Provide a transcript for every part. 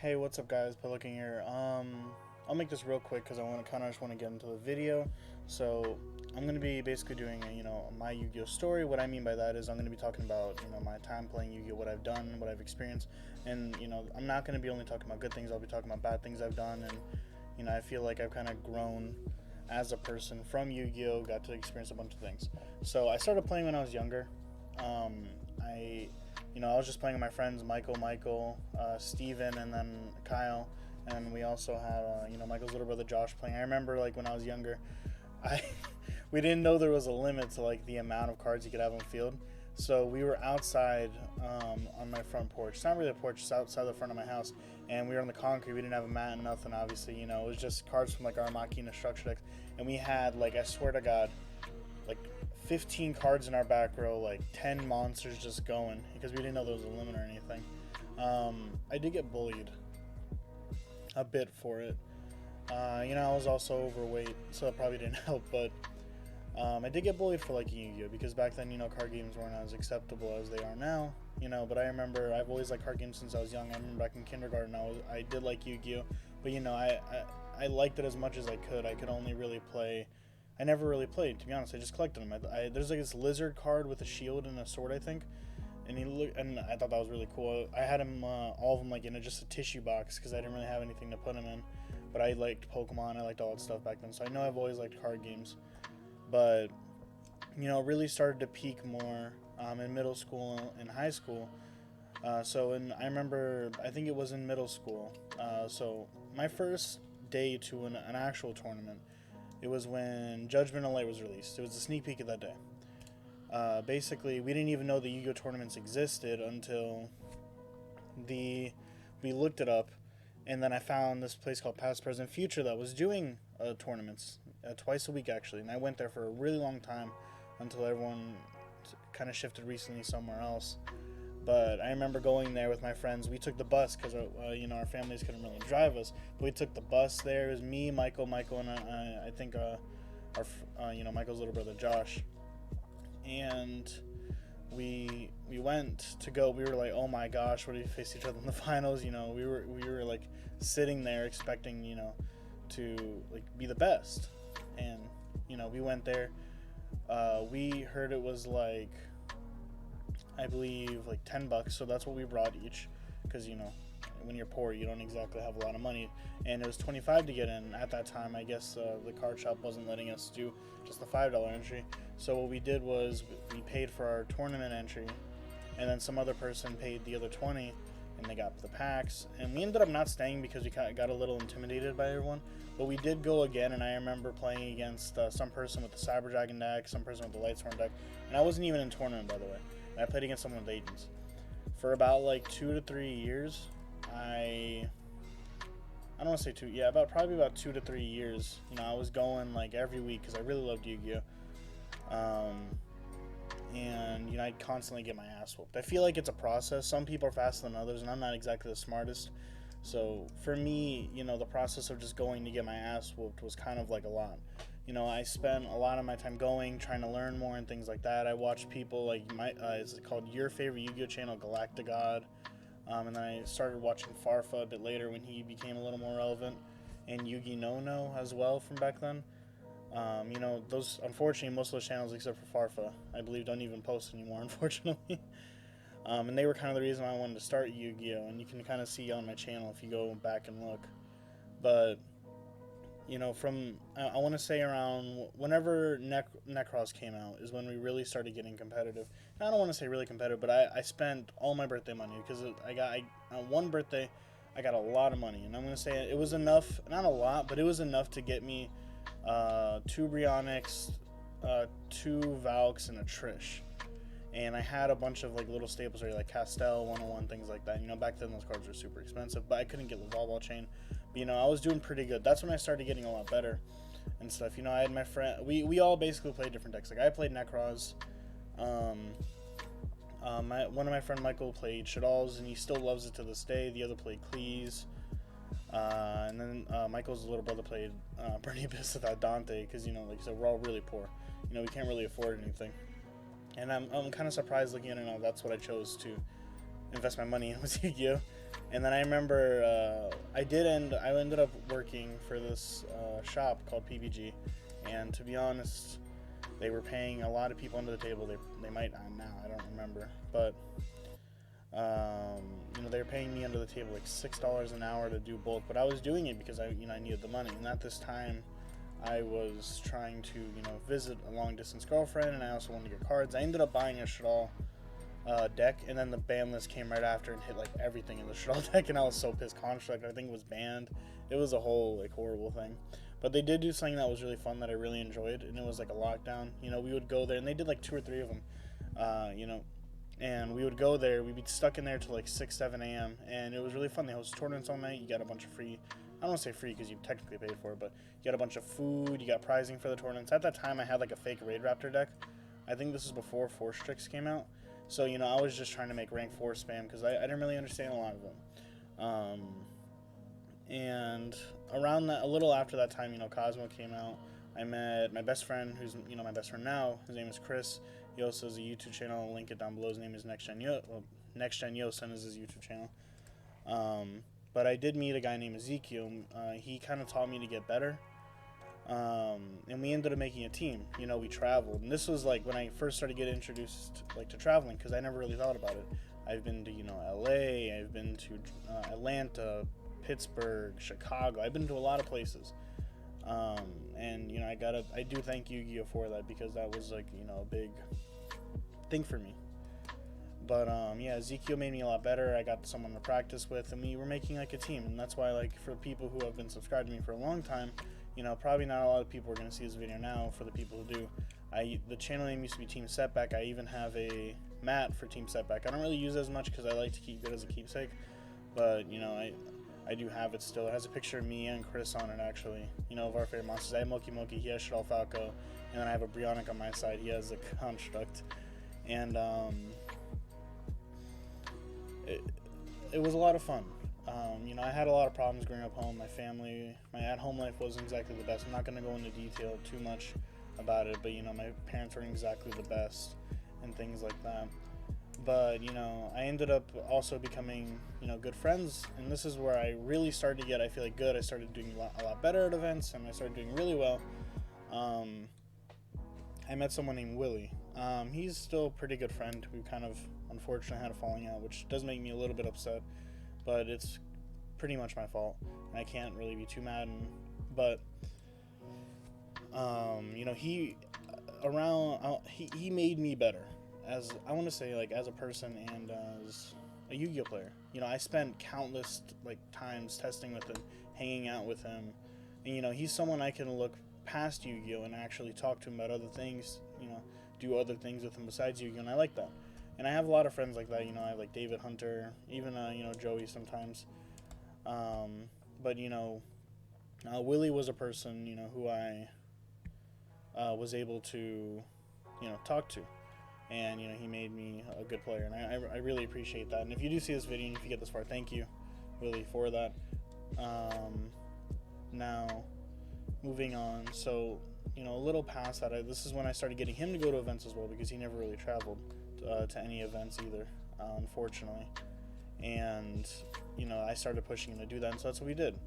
Hey, what's up, guys? Looking here. I'll make this real quick because I want to kind of just want to get into the video. So I'm gonna be basically doing my Yu-Gi-Oh story. What I mean by that is I'm gonna be talking about my time playing Yu-Gi-Oh, what I've done, what I've experienced, and I'm not gonna be only talking about good things. I'll be talking about bad things I've done, and I feel like I've kind of grown as a person from Yu-Gi-Oh. Got to experience a bunch of things. So I started playing when I was younger. I I was just playing with my friends Michael, Steven, and then Kyle, and we also had Michael's little brother Josh playing. I remember like when I was younger, I we didn't know there was a limit to like the amount of cards you could have on field. So we were outside on my front porch. It's not really a porch; it's outside the front of my house, and we were on the concrete. We didn't have a mat and nothing. Obviously, it was just cards from like our Makina structure decks, and we had like I swear to God, like 15 cards in our back row, like 10 monsters just going because we didn't know there was a limit or anything. I did get bullied a bit for it. I was also overweight, so that probably didn't help. But I did get bullied for liking Yu-Gi-Oh because back then, card games weren't as acceptable as they are now. But I remember I've always liked card games since I was young. I remember back in kindergarten, I did like Yu-Gi-Oh, but I liked it as much as I could. I could only really play. I never really played, to be honest. I just collected them. There's like this lizard card with a shield and a sword, I think, and I thought that was really cool. I had him, all of them, like in just a tissue box because I didn't really have anything to put him in. But I liked Pokemon. I liked all that stuff back then. So I know I've always liked card games, but it really started to peak more in middle school and high school. I remember, I think it was in middle school. So my first day to an actual tournament. It was when Judgment of Light was released. It was a sneak peek of that day. Basically, we didn't even know the Yu-Gi-Oh tournaments existed until we looked it up, and then I found this place called Past, Present, Future that was doing tournaments twice a week actually, and I went there for a really long time until everyone kind of shifted recently somewhere else. But I remember going there with my friends. We took the bus because our families couldn't really drive us. But we took the bus there. It was me, Michael, and I think Michael's little brother Josh. And we went to go. We were like, oh my gosh, what do we face each other in the finals? We were like sitting there expecting to like be the best. And we went there. We heard it was like, I believe like $10, so that's what we brought each, because when you're poor you don't exactly have a lot of money, and it was 25 to get in at that time. I guess the card shop wasn't letting us do just the $5 entry, so what we did was we paid for our tournament entry, and then some other person paid the other 20, and they got the packs, and we ended up not staying because we got a little intimidated by everyone. But we did go again, and I remember playing against some person with the Cyber Dragon deck, some person with the Lightsworn deck, and I wasn't even in tournament, by the way. I played against someone with agents for about like 2 to 3 years. I don't want to say two, yeah, probably about 2 to 3 years. I was going like every week because I really loved Yu-Gi-Oh. And I'd constantly get my ass whooped. I feel like it's a process. Some people are faster than others, and I'm not exactly the smartest. So for me, the process of just going to get my ass whooped was kind of like a lot. I spent a lot of my time trying to learn more and things like that. I watched people like it's called Your Favorite Yu-Gi-Oh channel, Galactigod. And then I started watching Farfa a bit later when he became a little more relevant, and Yugi No as well from back then. Those, unfortunately, most of those channels except for Farfa, I believe, don't even post anymore, unfortunately. And they were kind of the reason why I wanted to start Yu-Gi-Oh, and you can kind of see on my channel if you go back and look. But I want to say around whenever Necros came out is when we really started getting competitive. And I don't want to say really competitive, but I spent all my birthday money because on one birthday I got a lot of money, and I'm going to say it was enough, not a lot, but it was enough to get me 2 Brionics, 2 Valks, and a Trish. And I had a bunch of like little staples like Castel 101, things like that. Back then those cards were super expensive, but I couldn't get the Volleyball Chain. But I was doing pretty good. That's when I started getting a lot better and stuff. I had my friend. We all basically played different decks. Like I played Necros. One of my friend Michael played Shadalls, and he still loves it to this day. The other played Cleese. And then Michael's little brother played Bernie Abyss without Dante because like I said, we're all really poor. We can't really afford anything. And I'm kind of surprised looking at it now. That's what I chose to invest my money in was Yu-Gi-Oh. And then I remember I ended up working for this shop called PBG, and to be honest, they were paying a lot of people under the table. They might now, I don't remember, but they were paying me under the table like $6 an hour to do bulk. But I was doing it because I needed the money, and at this time I was trying to visit a long distance girlfriend, and I also wanted to get cards. I ended up buying a Shadal deck, and then the ban list came right after and hit like everything in the Shadal deck, and I was so pissed. Construct, I think, was banned. It was a whole like horrible thing. But they did do something that was really fun that I really enjoyed, and it was like a lockdown. We would go there, and they did like 2 or 3 of them. And we would go there. We'd be stuck in there till like 6, 7 a.m. And it was really fun. They hosted tournaments all night. You got a bunch of free. I don't want to say free because you technically paid for it, but you got a bunch of food. You got prizing for the tournaments. At that time, I had like a fake Raid Raptor deck. I think this is before Force Strix came out. So I was just trying to make rank 4 spam because I didn't really understand a lot of them. And around that, a little after that time, Cosmo came out. I met my best friend, who's my best friend now. His name is Chris. He also has a YouTube channel. I'll link it down below. His name is Next Gen Yosen is his YouTube channel. But I did meet a guy named Ezekiel. He kind of taught me to get better. And we ended up making a team. We traveled, and this was like when I first started getting introduced to traveling, because I never really thought about it. I've been to LA. I've been to Atlanta, Pittsburgh, Chicago. I've been to a lot of places. And I do thank Yugioh for that, because that was like a big thing for me. But Ezekiel made me a lot better. I got someone to practice with, and we were making like a team. And that's why, like, for people who have been subscribed to me for a long time, probably not a lot of people are going to see this video now. For the people who do, the channel name used to be Team Setback. I even have a mat for Team Setback. I don't really use it as much because I like to keep it as a keepsake, but I do have it still. It has a picture of me and Chris on it, actually, of our favorite monsters. I have Moki Moki, he has Shadal Falco, and then I have a Brionic on my side, he has a Construct. And it was a lot of fun. I had a lot of problems growing up home. My family, my at-home life wasn't exactly the best. I'm not going to go into detail too much about it, but my parents weren't exactly the best and things like that. But I ended up also becoming good friends, and this is where I really started to get, I feel like, good. I started doing a lot better at events, and I started doing really well. I met someone named Willie. He's still a pretty good friend. We kind of unfortunately had a falling out, which does make me a little bit upset, but it's pretty much my fault, and I can't really be too mad. But he made me better, as I want to say, like, as a person and as a Yu-Gi-Oh player. I spent countless times testing with him, hanging out with him, and he's someone I can look past Yu-Gi-Oh and actually talk to him about other things, do other things with him besides Yu-Gi-Oh, and I like that. And I have a lot of friends like that. I have like David Hunter, even Joey sometimes. But Willie was a person who I was able to talk to, and he made me a good player, and I really appreciate that. And if you do see this video and if you get this far, thank you, Willie, for that. Now, moving on. So a little past that, this is when I started getting him to go to events as well, because he never really traveled to any events either, unfortunately. And I started pushing him to do that, and so that's what we did.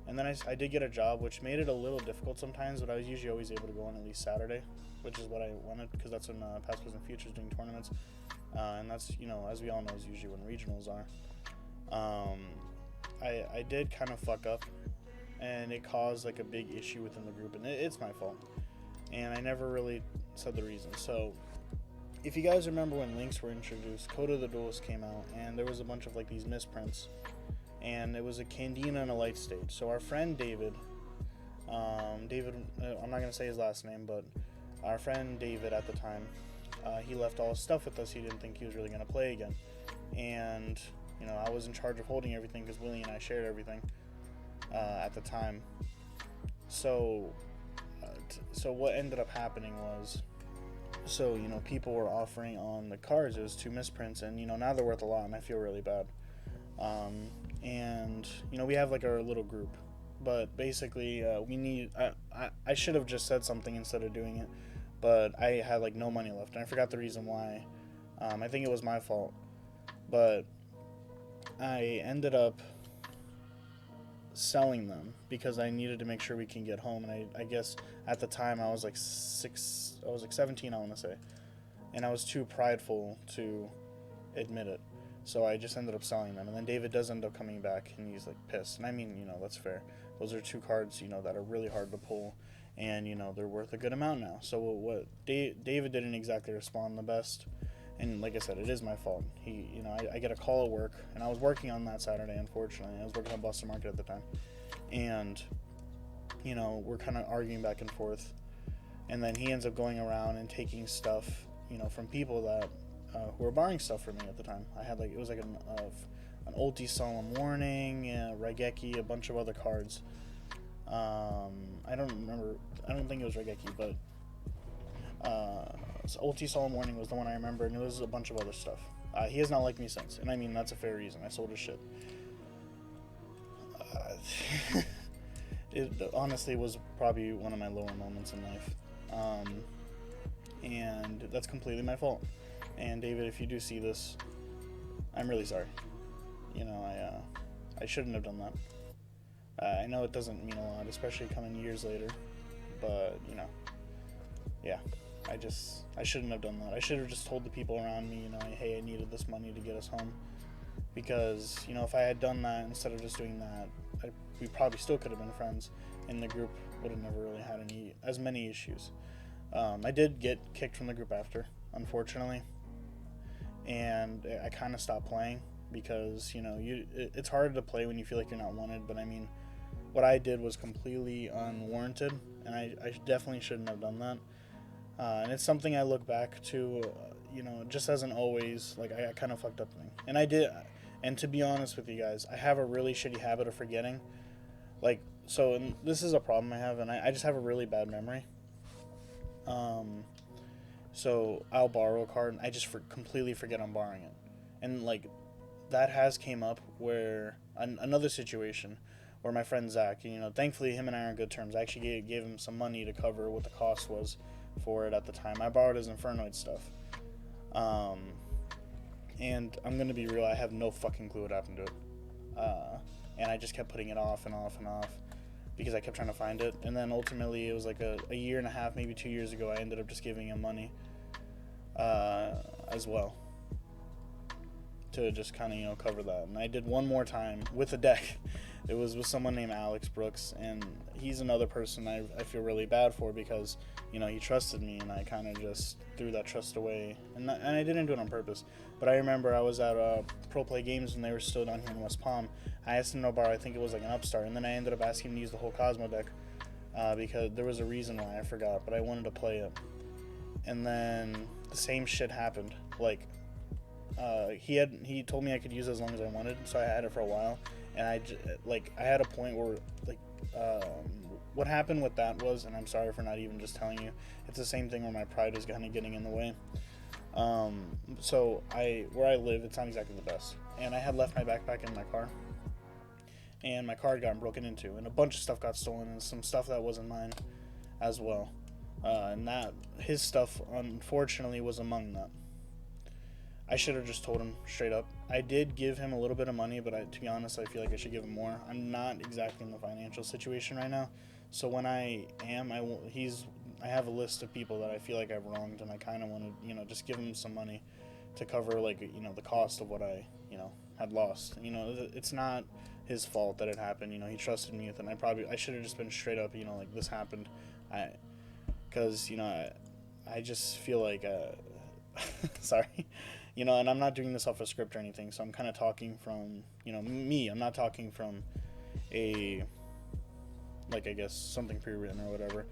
And then I did get a job, which made it a little difficult sometimes, but I was usually always able to go on at least Saturday, which is what I wanted, because that's when Past, Present, Future is doing tournaments, and that's, as we all know, is usually when regionals are. I did kind of fuck up, and it caused like a big issue within the group, and it's my fault, and I never really said the reason. So if you guys remember when links were introduced, Code of the Duelist came out, and there was a bunch of like these misprints, and it was a Candina and a light stage. So our friend David, I'm not going to say his last name, but our friend David at the time, he left all his stuff with us. He didn't think he was really going to play again, and I was in charge of holding everything because Willie and I shared everything at the time. So what ended up happening was, people were offering on the cards. It was 2 misprints, and now they're worth a lot, and I feel really bad. And we have like our little group, but basically we need. I should have just said something instead of doing it, but I had like no money left, and I forgot the reason why. I think it was my fault, but I ended up selling them because I needed to make sure we can get home. And I guess at the time I was like 17, I want to say. And I was too prideful to admit it. So I just ended up selling them. And then David does end up coming back and he's like pissed. And I mean, that's fair. Those are two cards, that are really hard to pull. And, they're worth a good amount now. So what David didn't exactly respond the best. And like I said, it is my fault. I get a call at work, and I was working on that Saturday, unfortunately. I was working at Boston Market at the time. And, we're kind of arguing back and forth. And then he ends up going around and taking stuff, from people that who were borrowing stuff from me at the time. I had it was like an Ulti Solemn Warning, Raigeki, a bunch of other cards. I don't think it was Raigeki, but Ulti Solemn Warning was the one I remember, and it was a bunch of other stuff. He has not liked me since, and I mean, that's a fair reason. I sold his shit. It honestly was probably one of my lower moments in life. And that's completely my fault. And David, if you do see this, I'm really sorry. I shouldn't have done that. I know it doesn't mean a lot, especially coming years later, but yeah, I shouldn't have done that. I should have just told the people around me, hey, I needed this money to get us home, because if I had done that instead of just doing that, we probably still could have been friends, and the group would have never really had as many issues. I did get kicked from the group after, unfortunately, and I kind of stopped playing because it's hard to play when you feel like you're not wanted. But I mean, what I did was completely unwarranted, and I definitely shouldn't have done that. And it's something I look back to, just as an always, like, I kind of fucked up thing. And I did, and to be honest with you guys, I have a really shitty habit of forgetting. And this is a problem I have, and I just have a really bad memory. So I'll borrow a card, and I just completely forget I'm borrowing it. And, that has came up where, another situation, where my friend Zach, thankfully him and I are on good terms. I actually gave him some money to cover what the cost was for it at the time. I borrowed his Infernoid stuff. And I'm going to be real, I have no fucking clue what happened to it. And I just kept putting it off and off and off because I kept trying to find it. And then ultimately, it was like a year and a half, maybe 2 years ago, I ended up just giving him money as well to just kind of, cover that. And I did one more time with a deck. It was with someone named Alex Brooks, and he's another person I feel really bad for because, he trusted me, and I kind of just threw that trust away. And I didn't do it on purpose. But I remember I was at Pro Play Games when they were still down here in West Palm. I asked him to borrow, I think it was like an Upstart, and then I ended up asking him to use the whole Cosmo deck because there was a reason why I forgot, but I wanted to play it. And then the same shit happened. He told me I could use it as long as I wanted, so I had it for a while. And I had a point where, what happened with that was, and I'm sorry for not even just telling you, it's the same thing where my pride is kind of getting in the way. So where I live, it's not exactly the best. And I had left my backpack in my car, and my car got broken into, and a bunch of stuff got stolen, and some stuff that wasn't mine as well. And his stuff, unfortunately, was among that. I should have just told him straight up. I did give him a little bit of money, but to be honest, I feel like I should give him more. I'm not exactly in the financial situation right now, so when I am, I have a list of people that I feel like I've wronged, and I kind of want to, just give him some money to cover, the cost of what I, had lost. It's not his fault that it happened. He trusted me with it, and I should have just been straight up, this happened. Because, I just feel like, sorry. And I'm not doing this off a script or anything, so I'm kind of talking from, me. I'm not talking from I guess, something pre-written or whatever.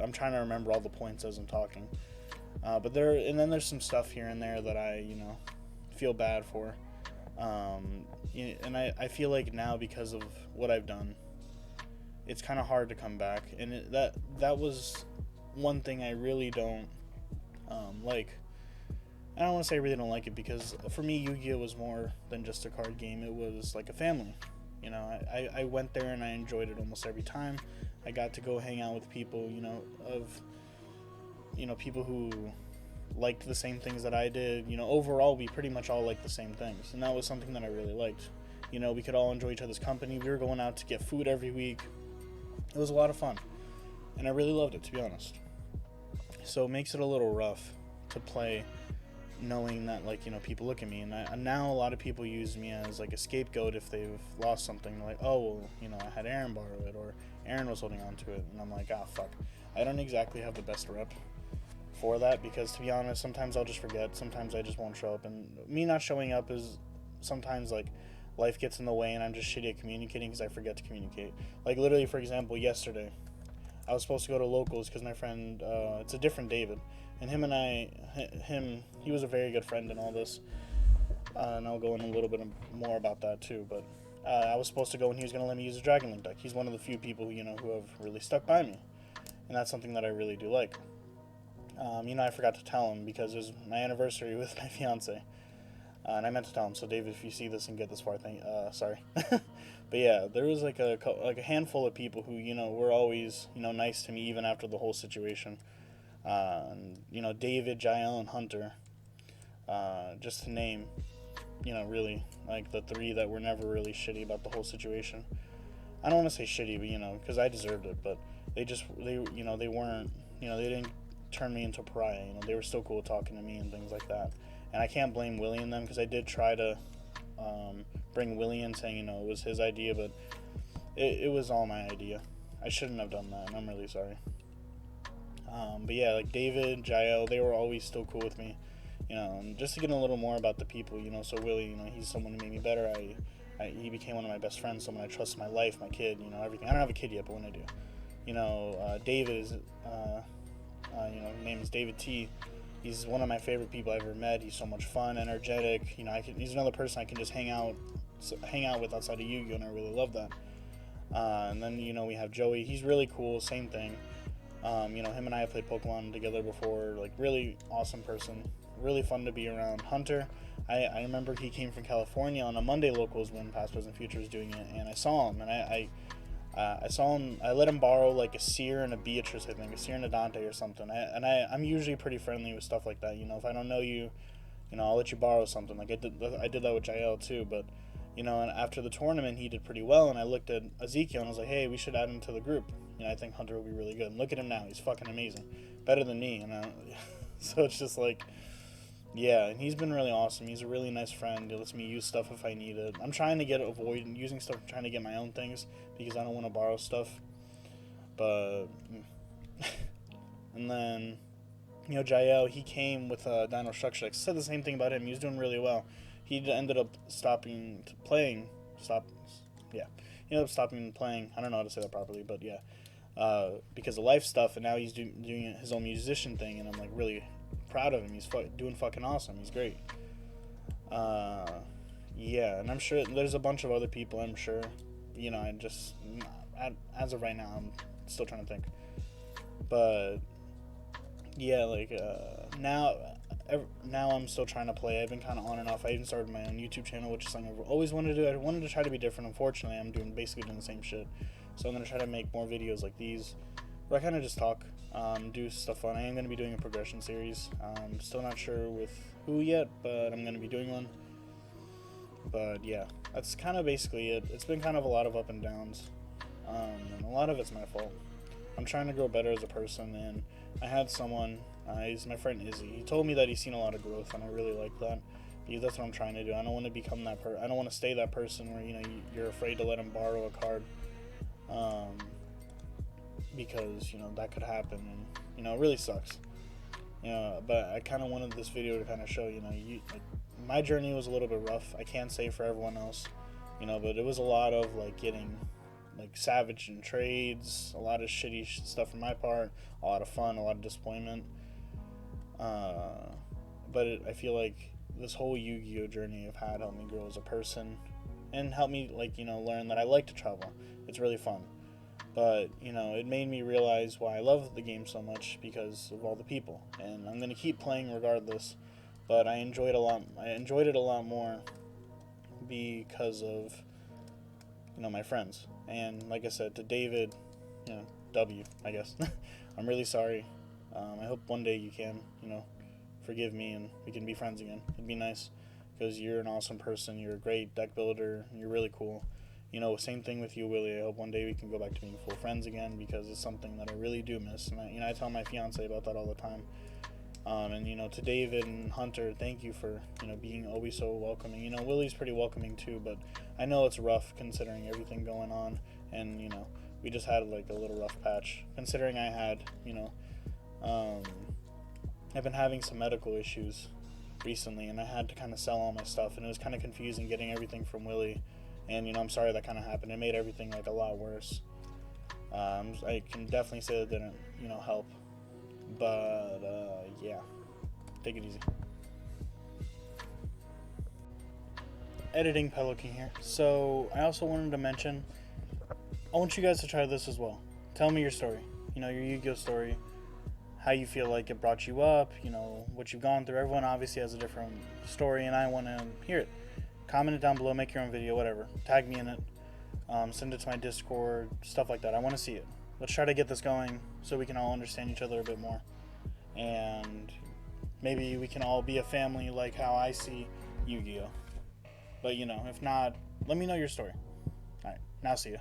I'm trying to remember all the points as I'm talking. But then there's some stuff here and there that I, feel bad for. And I feel like now, because of what I've done, it's kind of hard to come back. And that was one thing I really don't like. I don't want to say I really don't like it, because for me, Yu-Gi-Oh was more than just a card game. It was like a family. I went there and I enjoyed it almost every time. I got to go hang out with people, people who liked the same things that I did. Overall, we pretty much all liked the same things, and that was something that I really liked. You know, we could all enjoy each other's company. We were going out to get food every week. It was a lot of fun, and I really loved it, to be honest. So it makes it a little rough to play, knowing that, like, you know, people look at me, and now a lot of people use me as like a scapegoat if they've lost something. Like, oh well, you know, I had Aaron borrow it, or Aaron was holding on to it, and I'm like, ah, fuck. I don't exactly have the best rep for that, because to be honest, sometimes I'll just forget, sometimes I just won't show up, and me not showing up is sometimes like life gets in the way and I'm just shitty at communicating because I forget to communicate. Like, literally, for example, yesterday I was supposed to go to locals because my friend, it's a different David, and he was a very good friend in all this, and I'll go in a little bit more about that too, but I was supposed to go and he was going to let me use a Dragon Link deck. He's one of the few people, you know, who have really stuck by me, and that's something that I really do like. You know, I forgot to tell him because it was my anniversary with my fiance, and I meant to tell him. So, David, if you see this and get this far, sorry. But yeah, there was like a handful of people who, you know, were always, you know, nice to me even after the whole situation. And, you know, David, Jael, and Hunter, just to name, you know, really like the three that were never really shitty about the whole situation. I don't want to say shitty, but, you know, because I deserved it, but you know, they weren't, you know, they didn't turn me into a pariah. You know, they were still cool talking to me and things like that. And I can't blame Willie and them, because I did try to bring Willie in, saying, you know, it was his idea, but it was all my idea. I shouldn't have done that, and I'm really sorry. But yeah, like David, Jael, they were always still cool with me. You know, and just to get a little more about the people, you know, so Willie, you know, he's someone who made me better. He became one of my best friends, someone I trust my life, my kid, you know, everything. I don't have a kid yet, but when I do. You know, David is, you know, his name is David T. He's one of my favorite people I've ever met. He's so much fun, energetic. You know, he's another person I can just hang out with outside of Yu-Gi-Oh, and I really love that. And then, you know, we have Joey. He's really cool. Same thing. You know, him and I have played Pokemon together before. Like, really awesome person. Really fun to be around. Hunter, I remember he came from California on a Monday Locals when Past, Present, Future was doing it, and I saw him, and I saw him. I let him borrow like a Seer and a Beatrice, I think, a Seer and a Dante or something. I'm usually pretty friendly with stuff like that. You know, if I don't know you, you know, I'll let you borrow something. Like I did that with Jael too. But, you know, and after the tournament, he did pretty well. And I looked at Ezekiel and I was like, hey, we should add him to the group. You know, I think Hunter will be really good. And look at him now; he's fucking amazing, better than me. You know, so it's just like, yeah, and he's been really awesome. He's a really nice friend. He lets me use stuff if I need it. I'm trying to avoid using stuff, trying to get my own things because I don't want to borrow stuff. But, and then, you know, Jael, he came with Dino Structure. I said the same thing about him. He was doing really well. He ended up stopping playing. Yeah. He ended up stopping playing. I don't know how to say that properly, but yeah. Because of life stuff, and now he's doing his own musician thing, and I'm like really proud of him. He's doing fucking awesome. He's great. Yeah, and I'm sure there's a bunch of other people, I'm sure. You know, as of right now, I'm still trying to think. But yeah, like now I'm still trying to play. I've been kind of on and off. I even started my own YouTube channel, which is something I've always wanted to do. I wanted to try to be different. Unfortunately, I'm basically doing the same shit. So I'm going to try to make more videos like these, where I kind of just talk, do stuff fun. I am going to be doing a progression series. Still not sure with who yet, but I'm going to be doing one. But yeah, that's kind of basically it. It's been kind of a lot of up and downs, and a lot of it's my fault. I'm trying to grow better as a person, and I had someone, he's my friend Izzy. He told me that he's seen a lot of growth, and I really like that, because that's what I'm trying to do. I don't want to become that person. I don't want to stay that person where, you know, you're afraid to let him borrow a card, because, you know, that could happen, and, you know, it really sucks. You know, but I kind of wanted this video to kind of show, you know, like, my journey was a little bit rough. I can't say for everyone else, you know, but it was a lot of like getting like savage in trades, a lot of shitty stuff from my part, a lot of fun, a lot of disappointment. But I feel like this whole Yu-Gi-Oh journey I've had helped me grow as a person, and helped me, like, you know, learn that I like to travel. It's really fun. But, you know, it made me realize why I love the game so much, because of all the people. And I'm going to keep playing regardless. But I enjoyed it a lot more because of, you know, my friends. And like I said, to David, you know, W, I guess. I'm really sorry. I hope one day you can, you know, forgive me and we can be friends again. It'd be nice. because you're an awesome person. You're a great deck builder. You're really cool. You know, same thing with you, Willie. I hope one day we can go back to being full friends again, because it's something that I really do miss. And I tell my fiance about that all the time. And to David and Hunter, thank you for being always so welcoming. Willie's pretty welcoming too, but I know it's rough considering everything going on, and we just had like a little rough patch. Considering I had um, I've been having some medical issues recently, and I had to kind of sell all my stuff, and it was kind of confusing getting everything from Willie. And I'm sorry that kind of happened. It made everything like a lot worse. I can definitely say that didn't help. But yeah, take it easy. Editing Pelican here. So I also wanted to mention, I want you guys to try this as well. Tell me your story. Your Yugioh story. How you feel like it brought you up. What you've gone through. Everyone obviously has a different story, and I want to hear it. Comment it down below. Make your own video. Whatever. Tag me in it. Send it to my Discord. Stuff like that. I want to see it. Let's try to get this going so we can all understand each other a bit more. And maybe we can all be a family like how I see Yu-Gi-Oh! But if not, let me know your story. Alright, now see ya.